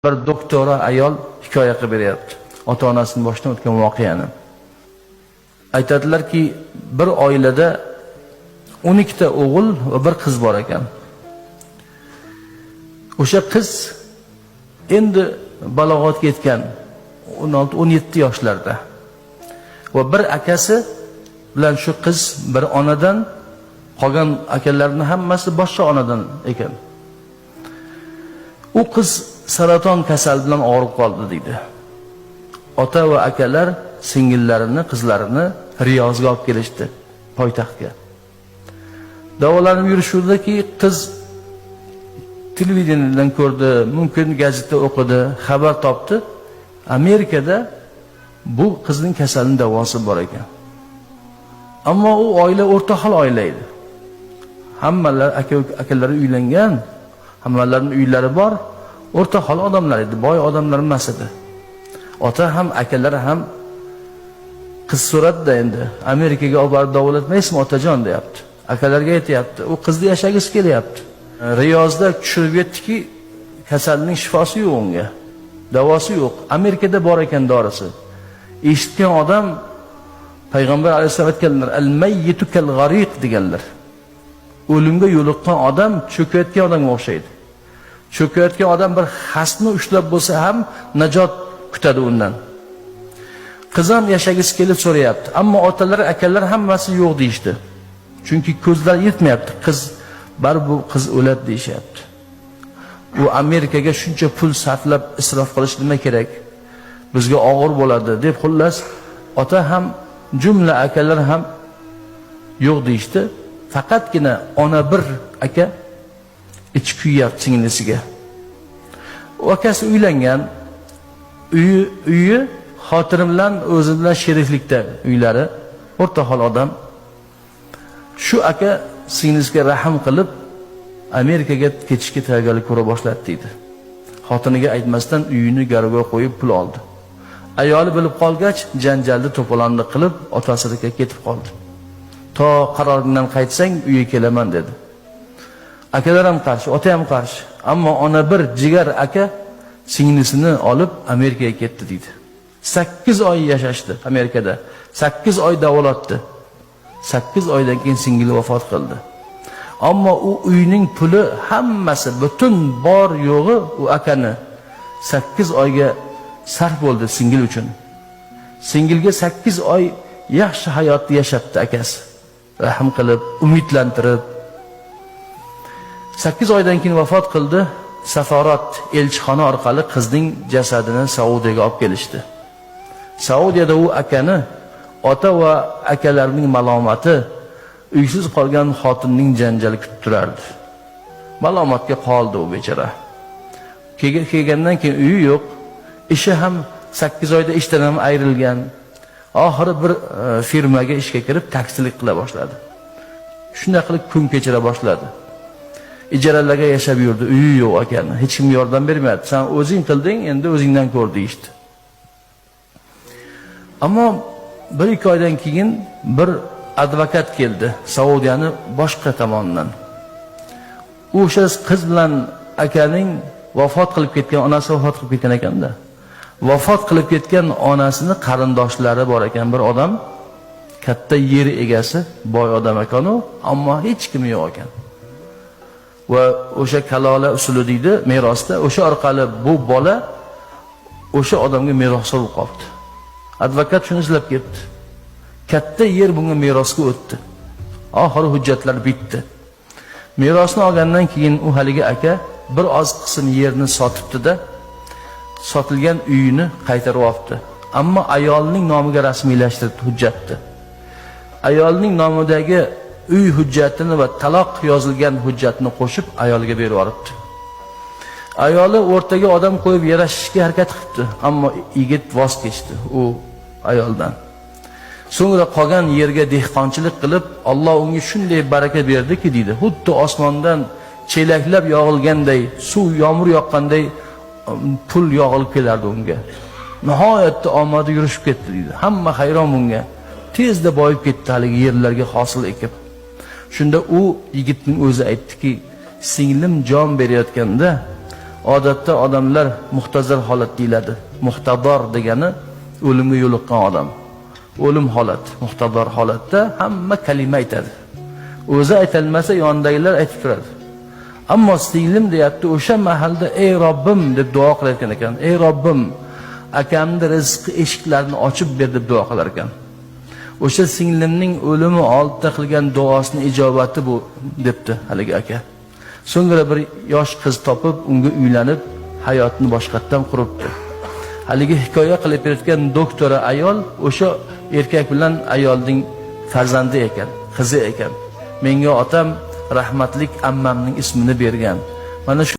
Bir doktora ayol hikoya qilib beryapti. Ota-onasining boshidan o'tgan voqeani. Aytadilarki, bir oilada 12 ta o'g'il va bir qiz bor ekan. O'sha qiz endi balog'atga yetgan 16-17 yoshlarda. Va bir akasi bilan shu qiz bir onadan, qolgan akalarning hammasi boshqa onadan ekan. U qiz saraton kasali bilan og'rib qoldi deydi. Ota va akalar singillarini, qizlarini Riyozga olib kelishdi, poytaxtga. Davolanib yurishudaki qiz televideniydan ko'rdi, mumkin gazetda o'qidi, xabar topdi. Amerikada bu qizning kasalining davosi bor ekan. Ammo u oila o'rtahol oila edi. Hammalar akalari uylangan, hammalarining uylari bor. O'rta hol odamlar edi, boy odamlar emas edi. Ota ham, akalari ham qiz so'radida endi Amerikaga olib borib davolatmaysizmi otajon deyapti. Akalarga aytayapti, u qizni yashagisi kelyapti. Riyozda tushirib yetdiki, kasalning shifosi yo'q unga. Davosi yo'q. Amerikada bor ekan dorisi. Eshitgan odam Payg'ambar alayhisolam aytganlar, al-mayyitu kal-g'ariq deganlar. O'limga yo'liqqan odam cho'kayotgan odamga o'xshaydi. Cho'kayotgan odam bir xasni ushlab bo'lsa ham najot kutadi undan. Qiz ham yashagisi kelib so'rayapti, ammo otalar, akalar hammasi yo'q deyishdi. Chunki ko'zlar yetmayapti. Bu qiz o'ladi deyishyapti. U Amerikaga shuncha pul sarflab isrof qilish nima kerak? Bizga og'ir bo'ladi deb xullas ota ham, jumla akalar ham yo'q deyishdi. Faqatgina ona bir aka ichi kuyyapti singlisiga. U akasi uylangan, uyi xotiri bilan o'zi bilan sheriklikda uylari, o'rta hol odam. Shu aka singlisiga rahim qilib Amerikaga ketishga tayyorgarlik ko'ra boshladi deydi. Xotiniga aytmasdan uyini garovga qo'yib pul oldi. Ayoli bilib qolgach, janjalni to'polonni qilib otasiga ketib qoldi. To qaroringdan qaytsang uyga kelaman dedi. Akalar ham qarshi, ota ham qarshi. Ammo ona bir jigar aka singlisini olib Amerikaga ketdi deydi. 8 oy yashashdi Amerikada. 8 oy davolatdi. 8 oydan keyin singli vafot qildi. Ammo u uyning puli hammasi, butun bor yo'g'i u akani 8 oyga sarf bo'ldi singil uchun. Singilga 8 oy yaxshi hayotni yashatdi akasi. Rahim qilib, umidlantirib. 8 oydan keyin vafot qildi. Safarat elchixona orqali qizning jasadini Saudiyaga olib kelishdi. Saudiyada u akani ota va akalarning malomati, uysiz qolgan xotinning janjali kutib turardi. Malomatga qoldi u bechora. Kelgandan keyin uyi yo'q, ishi ham 8 oyda ishdan ham ayrilgan. Oxiri bir firmaga ishga kirib taksilik qila boshladi. Shunday qilib kun kechira boshladi. Ijaralarga yashab yurdi, uyi yo'q ekan. Hech kim yordam bermadi. Sen o'zing qilding, endi o'zingdan ko'r deydi. Ammo 1-2 oydan keyin bir advokat keldi, Saudiyani boshqa tomonidan. U o'sha qiz bilan akaning vafot qilib ketgan, onasi vafot qilib ketgan ekanda. Vafot qilib ketgan onasini qarindoshlari bor ekan, bir odam, katta yer egasi, boy odam ekan u, ammo hech kim yo'q ekan. Va o'sha kalola usuli deydi merosda, o'sha orqali bu bola o'sha odamga merosga bo'lib qoldi. Advokat shuni izlab ketdi. Katta yer bunga merosga o'tdi. Oxiri hujjatlar bitdi. Merosni olgandan keyin u haligi aka bir oz qism yerni sotibdi-da, sotilgan uyini qaytarib oldi. Ammo ayolning nomiga rasmiylashtirdi hujjatni. Ayolning nomidagi uy hujjatini va taloq yozilgan hujjatni qo'shib ayoliga berib yuboribdi. Ayoli o'rtaga odam qo'yib yarashishga harakat qildi, ammo yigit voz kechdi u ayoldan. So'ngra qolgan yerga dehqonchilik qilib, Alloh unga shunday baraka berdiki deydi, xuddi osmondan chelaklab yog'ilganday, suv yomg'ir yoqqanday pul yog'ilib kelardi unga. Nihoyatda omadi yurishib ketdi deydi. Hamma hayron bunga. Tezda boyib ketdi haligi yerlarga hosil ekib. Shunda u yigitning o'zi aytdiki, singlim jon berayotganda Odatda odamlar muhtazar holat deyiladi. Muhtador degani o'limga yo'liqqan odam. O'lim holat, muhtador holatda hamma kalima aytadi. O'zi aytilmasa yondagilar aytib turadi. Ammo singlim deyapti, o'sha mahalda ey Robbim deb duo qilar ekan. Ey Robbim, akamni rizq eshiklarini ochib ber deb duo qilar ekan. O'sha singlimning o'limi oldida qilgan duosini ijobati bu debdi haligi aka. So'ngra bir yosh qiz topib, unga uylanib, hayotini boshqatdan quribdi. Haligi hikoya qilib berayotgan doktora ayol o'sha erkak bilan ayolning farzandi ekan, qizi ekan. Menga otam rahmatlik ammamning ismini bergan. Mana shu